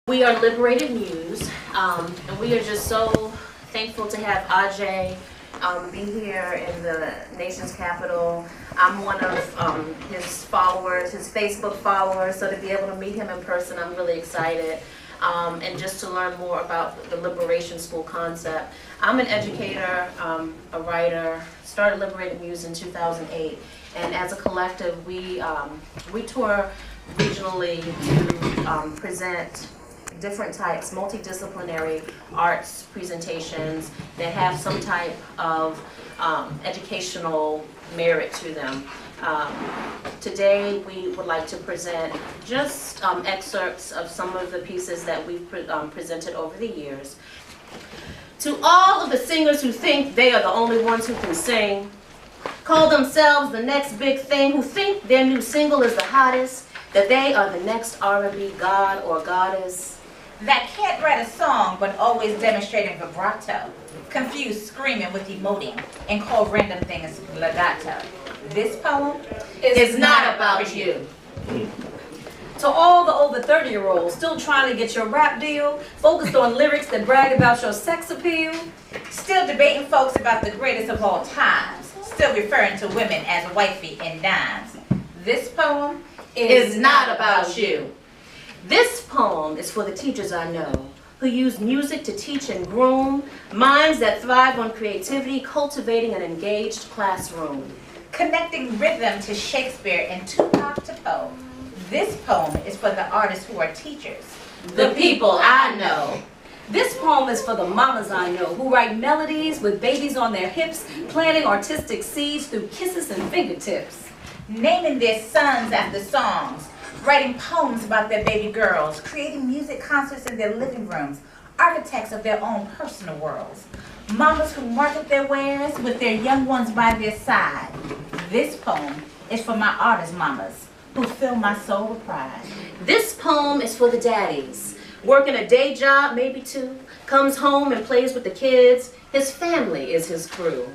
We are Liberated Muse, and we are just so thankful to have Ajay be here in the nation's capital. I'm one of his followers, his Facebook followers, so to be able to meet him in person, I'm really excited. And just to learn more about the Liberation School concept. I'm an educator, a writer, started Liberated Muse in 2008, and as a collective, we tour regionally to present different types, multi-disciplinary arts presentations that have some type of educational merit to them. Today we would like to present just excerpts of some of the pieces that we've presented over the years. To all of the singers who think they are the only ones who can sing, call themselves the next big thing, who think their new single is the hottest, that they are the next R&B god or goddess, that can't write a song but always demonstrating vibrato, confused screaming with emoting, and call random things legato. This poem is not about you. To all the over 30-year-olds still trying to get your rap deal, focused on lyrics that brag about your sex appeal, still debating folks about the greatest of all times, still referring to women as wifey and dimes. This poem is not about you. This poem is for the teachers I know, who use music to teach and groom minds that thrive on creativity, cultivating an engaged classroom. Connecting rhythm to Shakespeare and Tupac to Poe. This poem is for the artists who are teachers, the people I know. This poem is for the mamas I know who write melodies with babies on their hips, planting artistic seeds through kisses and fingertips. Naming their sons after songs, writing poems about their baby girls, creating music concerts in their living rooms, architects of their own personal worlds. Mamas who market their wares with their young ones by their side. This poem is for my artist mamas who fill my soul with pride. This poem is for the daddies, working a day job, maybe two, comes home and plays with the kids. His family is his crew.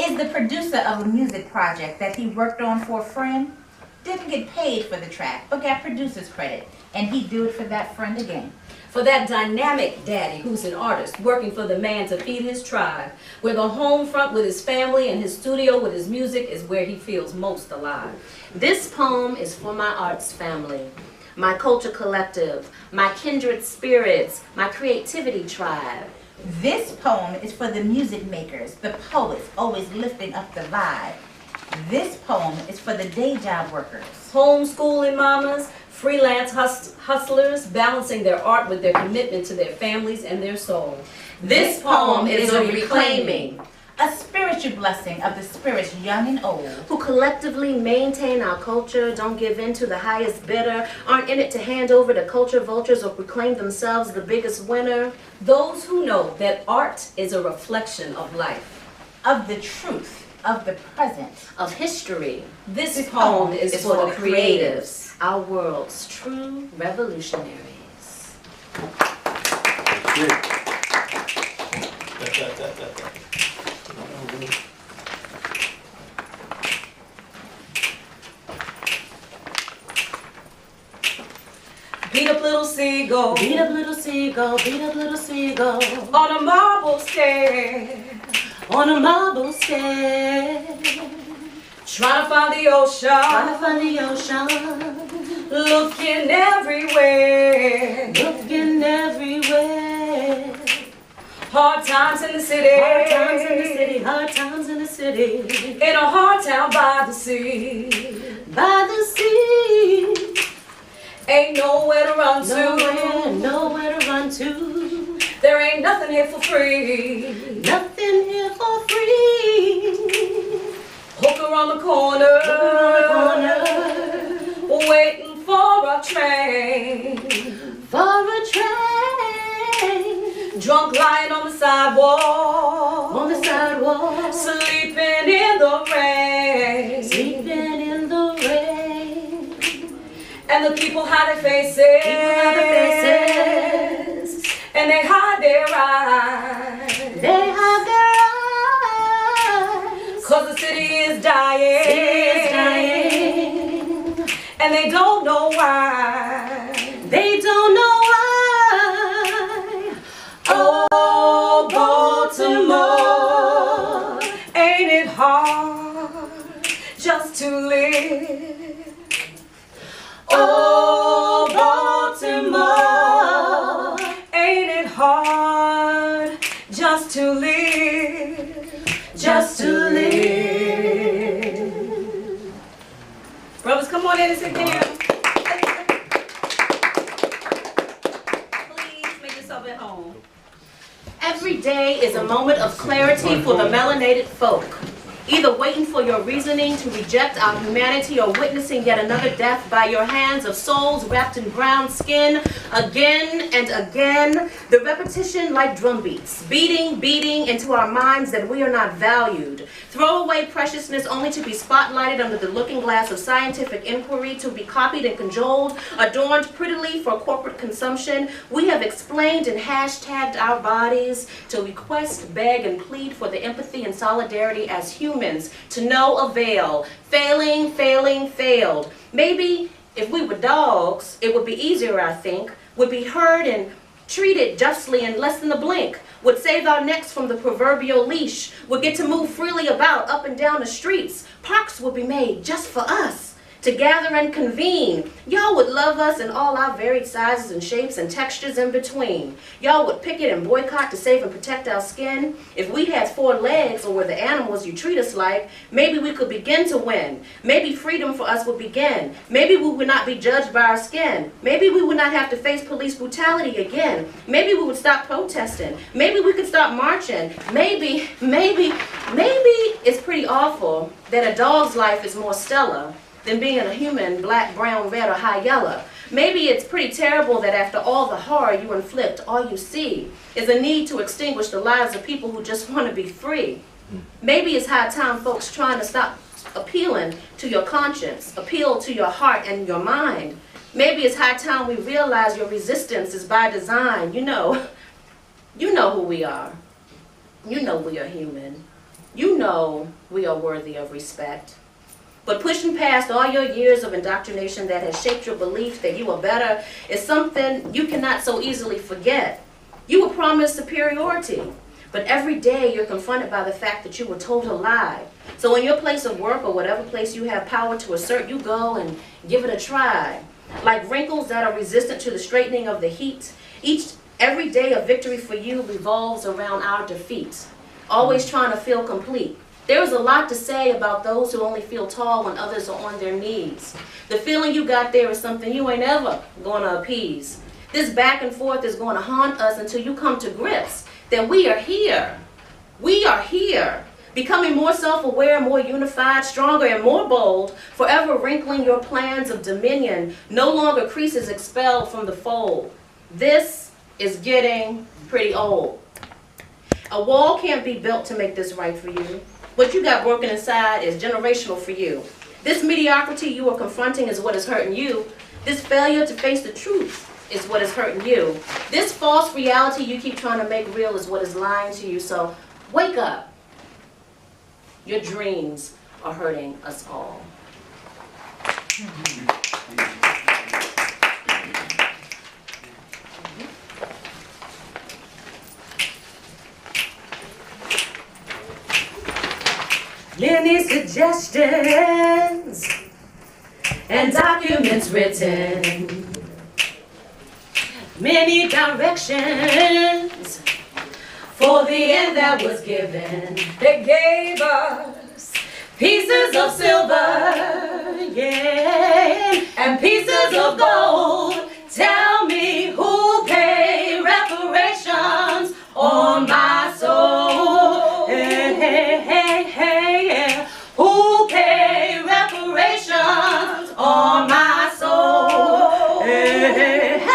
Is the producer of a music project that he worked on for a friend. Didn't get paid for the track, but got producer's credit, and he'd do it for that friend again. For that dynamic daddy who's an artist, working for the man to feed his tribe, where the home front with his family and his studio with his music is where he feels most alive. This poem is for my arts family, my culture collective, my kindred spirits, my creativity tribe. This poem is for the music makers, the poets, always lifting up the vibe. This poem is for the day job workers, homeschooling mamas, freelance hustlers, balancing their art with their commitment to their families and their soul. This poem is a reclaiming, a spiritual blessing of the spirits young and old, who collectively maintain our culture, don't give in to the highest bidder, aren't in it to hand over to culture vultures or proclaim themselves the biggest winner. Those who know that art is a reflection of life, of the truth, of the present, of history. This poem is for the creatives, our world's true revolutionaries. Beat up little seagull, beat up little seagull, beat up little seagull, on a marble stair, on a marble stair, trying to find the ocean, trying to find the ocean, looking everywhere, looking everywhere. Hard times in the city, hard times in the city, hard times in the city, in a hard town by the sea, by the sea. Ain't nowhere to run to, nowhere to run to. There ain't nothing here for free, nothing here for free. Hook around the corner, waiting for a train, for a train. Drunk lying on the sidewalk, sleeping in the rain, sleeping in the rain. And the people hide their faces, and they hide their eyes. They hide their eyes. 'Cause the city is dying. And they don't know why. They don't know why. to live. Oh, Baltimore, ain't it hard just to live, just to live. Brothers, come on in and sit down. Please make yourself at home. Every day is a moment of clarity for the melanated folk. Either waiting for your reasoning to reject our humanity or witnessing yet another death by your hands of souls wrapped in brown skin again and again. The repetition like drum beats, beating into our minds that we are not valued. Throw away preciousness only to be spotlighted under the looking glass of scientific inquiry, to be copied and cajoled, adorned prettily for corporate consumption. We have explained and hashtagged our bodies to request, beg, and plead for the empathy and solidarity as humans, to no avail. Failing, failed. Maybe if we were dogs, it would be easier, I think, would be heard and treated justly in less than a blink, would save our necks from the proverbial leash, would get to move freely about up and down the streets. Parks would be made just for us to gather and convene. Y'all would love us in all our varied sizes and shapes and textures in between. Y'all would picket and boycott to save and protect our skin. If we had 4 legs or were the animals you treat us like, maybe we could begin to win. Maybe freedom for us would begin. Maybe we would not be judged by our skin. Maybe we would not have to face police brutality again. Maybe we would stop protesting. Maybe we could stop marching. Maybe it's pretty awful that a dog's life is more stellar than being a human, black, brown, red, or high yellow. Maybe it's pretty terrible that after all the horror you inflict, all you see is a need to extinguish the lives of people who just want to be free. Maybe it's high time folks trying to stop appealing to your conscience, appeal to your heart and your mind. Maybe it's high time we realize your resistance is by design. You know who we are. You know we are human. You know we are worthy of respect. But pushing past all your years of indoctrination that has shaped your belief that you are better is something you cannot so easily forget. You were promised superiority, but every day you're confronted by the fact that you were told a lie. So in your place of work or whatever place you have power to assert, you go and give it a try. Like wrinkles that are resistant to the straightening of the heat, every day of victory for you revolves around our defeat, always trying to feel complete. There is a lot to say about those who only feel tall when others are on their knees. The feeling you got there is something you ain't ever going to appease. This back and forth is going to haunt us until you come to grips that we are here. We are here, becoming more self-aware, more unified, stronger, and more bold, forever wrinkling your plans of dominion, no longer creases expelled from the fold. This is getting pretty old. A wall can't be built to make this right for you. What you got broken inside is generational for you. This mediocrity you are confronting is what is hurting you. This failure to face the truth is what is hurting you. This false reality you keep trying to make real is what is lying to you. So wake up. Your dreams are hurting us all. Many suggestions and documents written, many directions for the end that was given. They gave us pieces of silver, yeah, and pieces of gold. Tell me who paid reparations on my soul. Hey, hey, hey, hey, yeah. Who paid reparations on my soul? Hey, hey, hey,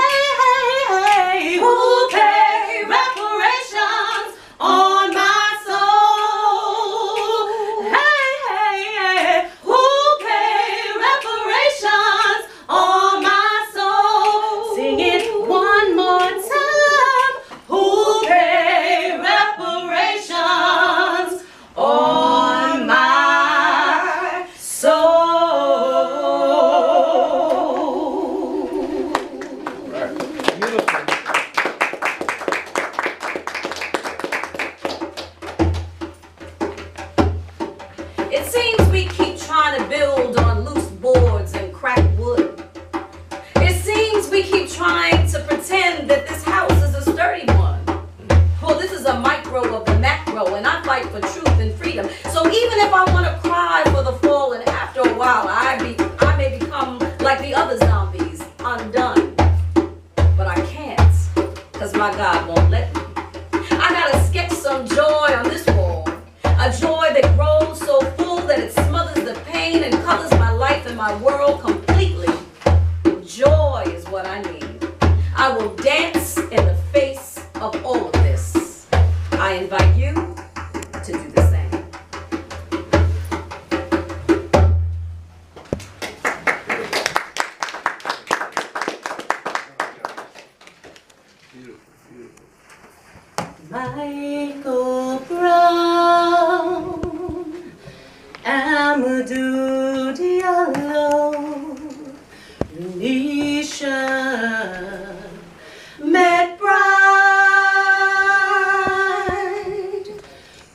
hey, who paid reparations on my soul? Hey, hey, hey, who paid reparations on my soul? Sing it one cause my God won't let me. I gotta sketch some joy on this wall, a joy that grows so full that it smothers the pain and colors my life and my world completely. Joy is what I need. I will dance in the face of all of this. I invite you to do the same. Michael Brown, Amadou Diallo, Nisha McBride,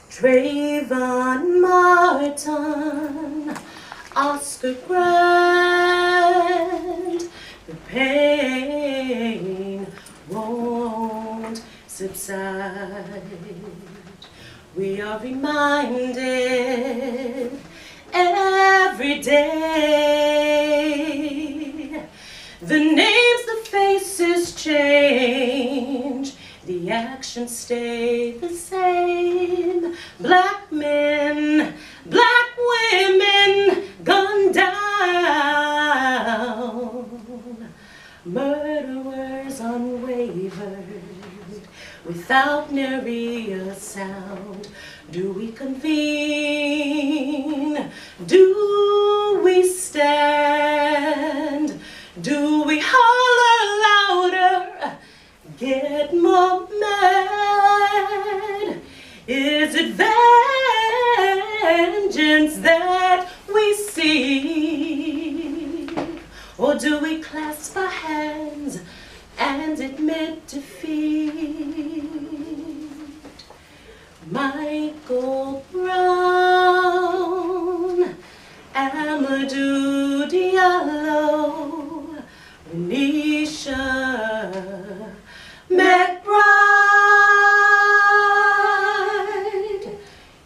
Trayvon Martin, Oscar Grant. The pain won't subside. We are reminded every day. The names, the faces change, the actions stay the same. Black men, black women gunned down, murderers unwavered, without nary a sound. Do we convene? Do we stand? Do we holler louder? Get more mad? Is it vengeance that we seek? Or do we clasp our hands and admit defeat? Michael Brown, Amadou Diallo, Nisha McBride,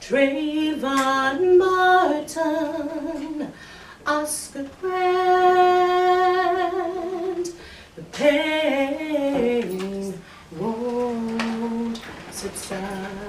Trayvon Martin, Oscar Grant. The pain won't subside.